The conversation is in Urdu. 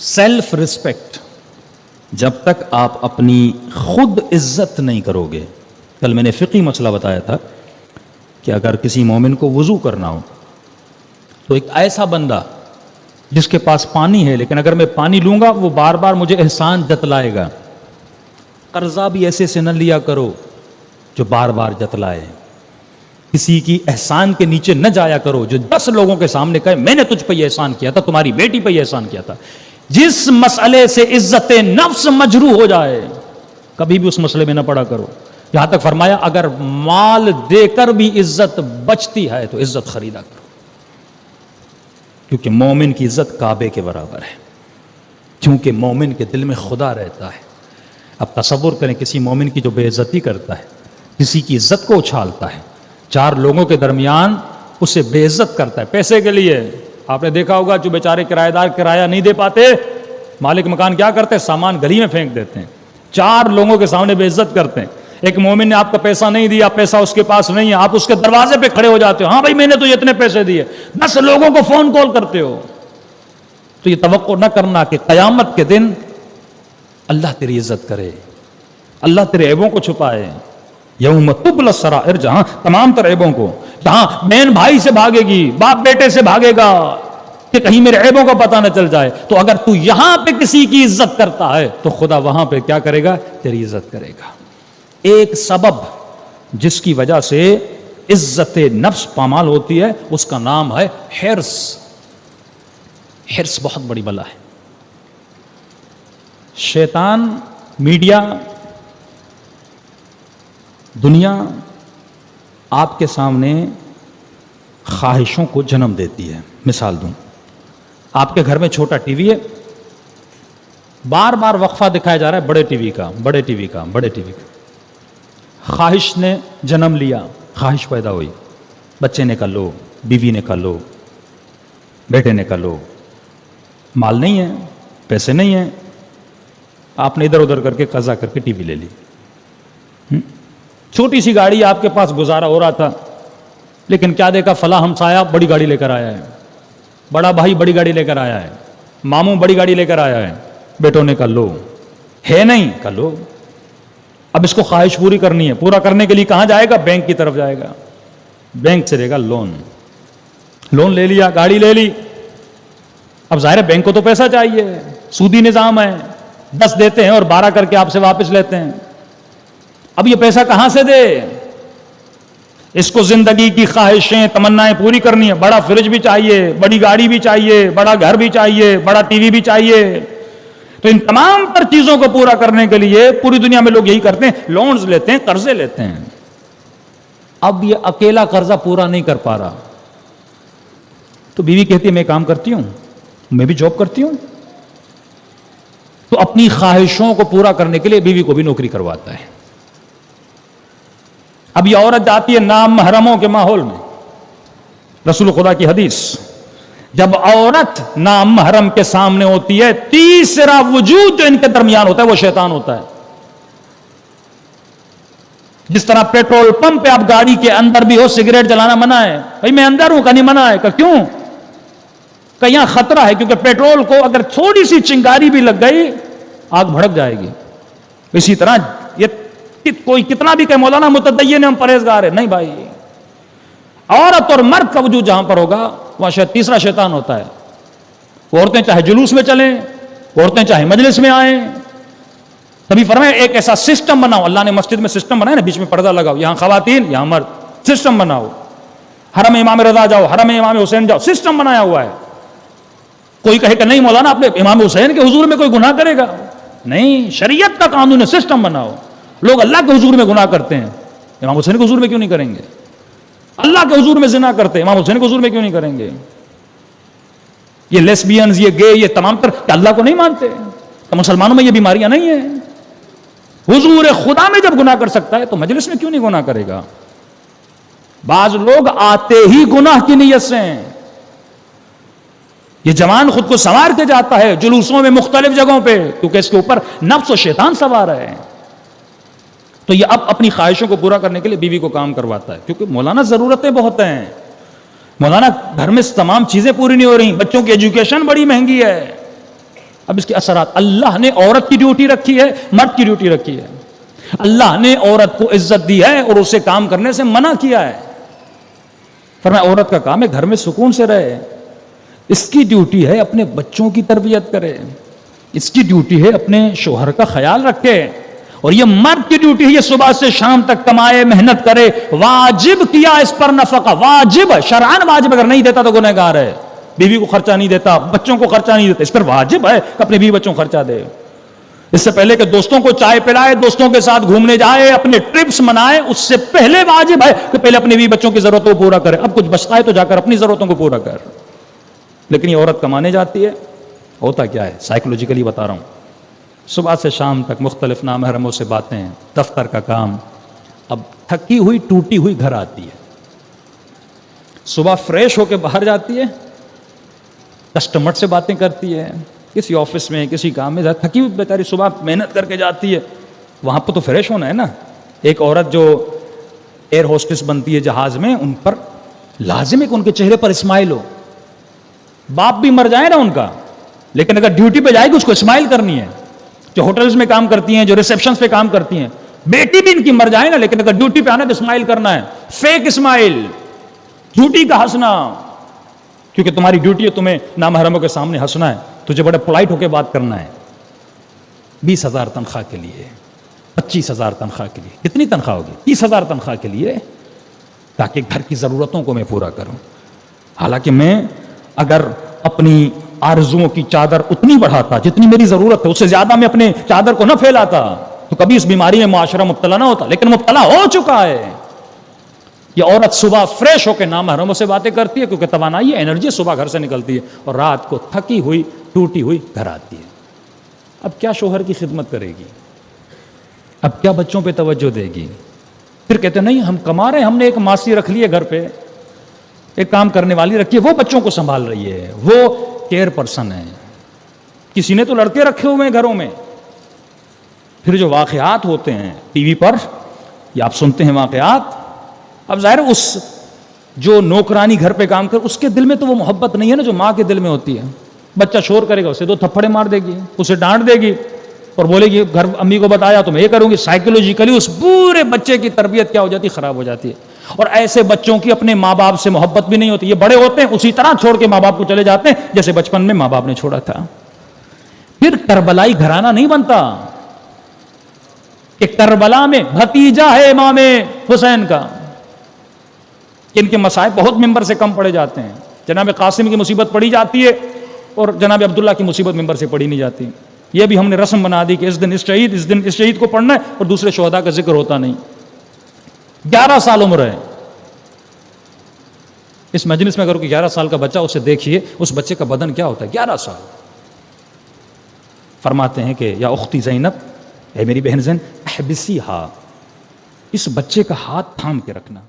Self respect. جب تک آپ اپنی خود عزت نہیں کرو گے. کل میں نے فقہی مسئلہ بتایا تھا کہ اگر کسی مومن کو وضو کرنا ہو تو ایک ایسا بندہ جس کے پاس پانی ہے لیکن اگر میں پانی لوں گا وہ بار بار مجھے احسان جتلائے گا. قرضہ بھی ایسے سے نہ لیا کرو جو بار بار جتلائے. کسی کی احسان کے نیچے نہ جایا کرو جو 10 لوگوں کے سامنے کہے میں نے تجھ پہ یہ احسان کیا تھا, تمہاری بیٹی پہ یہ احسان کیا تھا. جس مسئلے سے عزت نفس مجروح ہو جائے کبھی بھی اس مسئلے میں نہ پڑا کرو. یہاں تک فرمایا اگر مال دے کر بھی عزت بچتی ہے تو عزت خریدا کرو, کیونکہ مومن کی عزت کعبے کے برابر ہے, کیونکہ مومن کے دل میں خدا رہتا ہے. اب تصور کریں کسی مومن کی جو بے عزتی کرتا ہے, کسی کی عزت کو اچھالتا ہے, 4 لوگوں کے درمیان اسے بے عزت کرتا ہے پیسے کے لیے. آپ نے دیکھا ہوگا جو بیچارے کرایہ دار کرایہ نہیں دے پاتے, مالک مکان کیا کرتے ہیں, سامان گلی میں پھینک دیتے ہیں. 4 لوگوں کے سامنے بے عزت کرتے ہیں. ایک مومن نے آپ کا پیسہ نہیں دیا, پیسہ اس کے پاس نہیں ہے, آپ اس کے دروازے پہ کھڑے ہو جاتے ہو, ہاں بھائی میں نے تو اتنے پیسے دیے, 10 لوگوں کو فون کال کرتے ہو. تو یہ توقع نہ کرنا کہ قیامت کے دن اللہ تیری عزت کرے, اللہ تیرے عیبوں کو چھپائے. یوم تبلی السرائر, جہاں تمام تر عیبوں کو, جہاں بہن بھائی سے بھاگے گی, باپ بیٹے سے بھاگے گا کہ کہیں میرے عیبوں کا پتہ نہ چل جائے. تو اگر تو یہاں پہ کسی کی عزت کرتا ہے تو خدا وہاں پہ کیا کرے گا, تیری عزت کرے گا. ایک سبب جس کی وجہ سے عزت نفس پامال ہوتی ہے اس کا نام ہے حرص. حرص بہت بڑی بلا ہے. شیطان, میڈیا, دنیا آپ کے سامنے خواہشوں کو جنم دیتی ہے. مثال دوں, آپ کے گھر میں چھوٹا ٹی وی ہے, بار بار وقفہ دکھایا جا رہا ہے بڑے ٹی وی کا, بڑے ٹی وی کا, بڑے ٹی وی کا. خواہش نے جنم لیا, خواہش پیدا ہوئی, بچے نے کر لو, بیوی نے کر لو, بیٹے نے کر لو. مال نہیں ہے, پیسے نہیں ہیں, آپ نے ادھر ادھر کر کے قضا کر کے ٹی وی لے لی. چھوٹی سی گاڑی آپ کے پاس گزارا ہو رہا تھا, لیکن کیا دیکھا, فلاں ہمسایہ بڑی گاڑی لے کر آیا ہے, بڑا بھائی بڑی گاڑی لے کر آیا ہے, ماموں بڑی گاڑی لے کر آیا ہے. بیٹوں نے کر لو, ہے نہیں کر لو. اب اس کو خواہش پوری کرنی ہے, پورا کرنے کے لیے کہاں جائے گا, بینک کی طرف جائے گا, بینک سے لے گا لون. لون لے لیا, گاڑی لے لی. اب ظاہر ہے بینک کو تو پیسہ چاہیے, سودی نظام ہے, 10 دیتے ہیں اور 12 کر کے آپ سے واپس لیتے ہیں. اب یہ پیسہ کہاں سے دے, اس کو زندگی کی خواہشیں تمنائیں پوری کرنی ہے. بڑا فریج بھی چاہیے, بڑی گاڑی بھی چاہیے, بڑا گھر بھی چاہیے, بڑا ٹی وی بھی چاہیے. تو ان تمام تر چیزوں کو پورا کرنے کے لیے پوری دنیا میں لوگ یہی کرتے ہیں, لونز لیتے ہیں, قرضے لیتے ہیں. اب یہ اکیلا قرضہ پورا نہیں کر پا رہا تو بیوی کہتی ہے میں کام کرتی ہوں, میں بھی جاب کرتی ہوں. تو اپنی خواہشوں کو پورا کرنے کے لیے بیوی کو بھی نوکری کرواتا ہے. اب یہ عورت جاتی ہے نام محرموں کے ماحول میں. رسول خدا کی حدیث, جب عورت نام محرم کے سامنے ہوتی ہے تیسرا وجود جو ان کے درمیان ہوتا ہے وہ شیطان ہوتا ہے. جس طرح پیٹرول پمپ پہ آپ گاڑی کے اندر بھی ہو, سگریٹ جلانا منع ہے, بھائی میں اندر ہوں, کہیں منع ہے, کہ کیوں, کہ یہاں خطرہ ہے, کیونکہ پیٹرول کو اگر تھوڑی سی چنگاری بھی لگ گئی آگ بھڑک جائے گی. اسی طرح یہ کوئی کتنا بھی کہ مولانا متدین ہم پرہیزگار ہیں, نہیں بھائی, عورت اور مرد کا وجود جہاں پر ہوگا وہاں شاید تیسرا شیطان ہوتا ہے. وہ عورتیں چاہے جلوس میں چلیں, عورتیں چاہے مجلس میں آئیں, تبھی فرمایا ایک ایسا سسٹم بناؤ. اللہ نے مسجد میں سسٹم بنایا نا, بیچ میں پردہ لگاؤ, یہاں خواتین یہاں مرد, سسٹم بناؤ. حرم امام رضا جاؤ, حرم امام حسین جاؤ, سسٹم بنایا ہوا ہے. کوئی کہے کہ نہیں مولانا آپ نے امام حسین کے حضور میں کوئی گناہ کرے گا, نہیں, شریعت کا قانون ہے, سسٹم بناؤ. لوگ اللہ کے حضور میں گناہ کرتے ہیں, امام حسین کے حضور میں کیوں نہیں کریں گے؟ اللہ کے حضور میں زنا کرتے ہیں, امام حسین کے حضور میں کیوں نہیں کریں گے؟ یہ لیسبینز, یہ گے, یہ تمام تر اللہ کو نہیں مانتے, تو مسلمانوں میں یہ بیماریاں نہیں ہیں. حضور خدا میں جب گناہ کر سکتا ہے تو مجلس میں کیوں نہیں گناہ کرے گا؟ بعض لوگ آتے ہی گناہ کی نیت سے ہیں. یہ جوان خود کو سنوار کے جاتا ہے جلوسوں میں مختلف جگہوں پہ, کیونکہ اس کے اوپر نفس و شیطان سوار ہے. تو یہ اب اپنی خواہشوں کو پورا کرنے کے لیے بیوی کو کام کرواتا ہے, کیونکہ مولانا ضرورتیں بہت ہیں. مولانا گھر میں تمام چیزیں پوری نہیں ہو رہی, بچوں کی ایجوکیشن بڑی مہنگی ہے, اب اس کے اثرات، اللہ نے عورت کی ڈیوٹی رکھی ہے، مرد کی ڈیوٹی رکھی ہے. اللہ نے عورت کو عزت دی ہے اور اسے کام کرنے سے منع کیا ہے. فرمایا عورت کا کام ہے گھر میں سکون سے رہے، اس کی ڈیوٹی ہے اپنے بچوں کی تربیت کرے، اس کی ڈیوٹی ہے اپنے شوہر کا خیال رکھے، اور یہ مرد کی ڈیوٹی ہے یہ صبح سے شام تک کمائے، محنت کرے. واجب کیا اس پر نفقہ، واجب شرعاً واجب، اگر نہیں دیتا تو گنہگار ہے. بیوی کو خرچہ نہیں دیتا، بچوں کو خرچہ نہیں دیتا، اس پر واجب ہے کہ اپنے بیوی بچوں کو خرچہ دے. اس سے پہلے کہ دوستوں کو چائے پلائے، دوستوں کے ساتھ گھومنے جائے، اپنے ٹرپس منائے، اس سے پہلے واجب ہے کہ پہلے اپنے بیوی بچوں کی ضرورتوں کو پورا کرے. اب کچھ بچتا ہے تو جا کر اپنی ضرورتوں کو پورا کر. لیکن یہ عورت کمانے جاتی ہے، ہوتا کیا ہے سائیکولوجیکلی بتا رہا ہوں، صبح سے شام تک مختلف نامحرموں سے باتیں، دفتر کا کام، اب تھکی ہوئی ٹوٹی ہوئی گھر آتی ہے. صبح فریش ہو کے باہر جاتی ہے، کسٹمر سے باتیں کرتی ہے، کسی آفس میں کسی کام میں تھکی ہوئی بیچاری صبح محنت کر کے جاتی ہے. وہاں پہ تو فریش ہونا ہے نا. ایک عورت جو ایئر ہوسٹس بنتی ہے جہاز میں، ان پر لازم ہے کہ ان کے چہرے پر اسمائل ہو. باپ بھی مر جائے نا ان کا، لیکن اگر ڈیوٹی پہ جائے گی اس کو اسمائل کرنی ہے. جو ہوٹلز میں کام کرتی ہیں، جو ریسیپشنز پہ کام کرتی ہیں، بیٹی بھی ان کی مر جائے نا، لیکن اگر ڈیوٹی پہ آنا تو اسمائل کرنا ہے. فیک اسمائل، جھوٹی کا ہنسنا، کیونکہ تمہاری ڈیوٹی ہے تمہیں نامحرموں کے سامنے ہنسنا ہے، تجھے بڑے پولائٹ ہو کے بات کرنا ہے. 20,000 تنخواہ کے لیے، 25,000 تنخواہ کے لیے، کتنی تنخواہ ہوگی؟ 30,000 تنخواہ کے لیے، تاکہ گھر کی ضرورتوں کو میں پورا کروں. حالانکہ میں اگر اپنی آرزوؤں کی چادر اتنی بڑھاتا جتنی میری ضرورت ہے، اس سے زیادہ میں اپنے چادر کو نہ پھیلاتا تو کبھی اس بیماری میں معاشرہ مبتلا نہ ہوتا. لیکن مبتلا ہو چکا ہے. یہ عورت صبح فریش ہو کے نامحرموں سے باتیں کرتی ہے، کیونکہ توانائی انرجی صبح گھر سے نکلتی ہے، اور رات کو تھکی ہوئی ٹوٹی ہوئی گھر آتی ہے. اب کیا شوہر کی خدمت کرے گی؟ اب کیا بچوں پہ توجہ دے گی؟ پھر کہتے نہیں ہم کما رہے ہیں، ہم نے ایک ماسی رکھ لی ہے گھر پہ، ایک کام کرنے والی رکھی ہے، وہ بچوں کو سنبھال رہی ہے، وہ کیئر پرسن ہے. کسی نے تو لڑکے رکھے ہوئے ہیں گھروں میں. پھر جو واقعات ہوتے ہیں ٹی وی پر یا آپ سنتے ہیں واقعات، اب ظاہر اس جو نوکرانی گھر پہ کام کر، اس کے دل میں تو وہ محبت نہیں ہے نا جو ماں کے دل میں ہوتی ہے. بچہ شور کرے گا، اسے 2 تھپڑے مار دے گی، اسے ڈانٹ دے گی اور بولے گی گھر امی کو بتایا تو میں یہ کروں گی. سائیکولوجیکلی اس پورے بچے کی تربیت کیا ہو جاتی ہے؟ خراب ہو جاتی ہے. اور ایسے بچوں کی اپنے ماں باپ سے محبت بھی نہیں ہوتی. یہ بڑے ہوتے ہیں اسی طرح چھوڑ کے ماں باپ کو چلے جاتے ہیں جیسے بچپن میں ماں باپ نے چھوڑا تھا. پھر کربلائی گھرانہ نہیں بنتا کہ کربلا میں بھتیجا ہے امام حسین کا. ان کے مسائب بہت ممبر سے کم پڑے جاتے ہیں. جناب قاسم کی مصیبت پڑی جاتی ہے اور جناب عبداللہ کی مصیبت ممبر سے پڑھی نہیں جاتی. یہ بھی ہم نے رسم بنا دی کہ اس دن اس شہید کو پڑھنا ہے اور دوسرے شہداء کا ذکر ہوتا نہیں. 11 سال عمر ہے اس مجلس میں. اگر 11 سال کا بچہ، اسے دیکھیے اس بچے کا بدن کیا ہوتا ہے. 11 سال. فرماتے ہیں کہ یا اختی زینب، اے میری بہن زینب، احبسی ہا، اس بچے کا ہاتھ تھام کے رکھنا.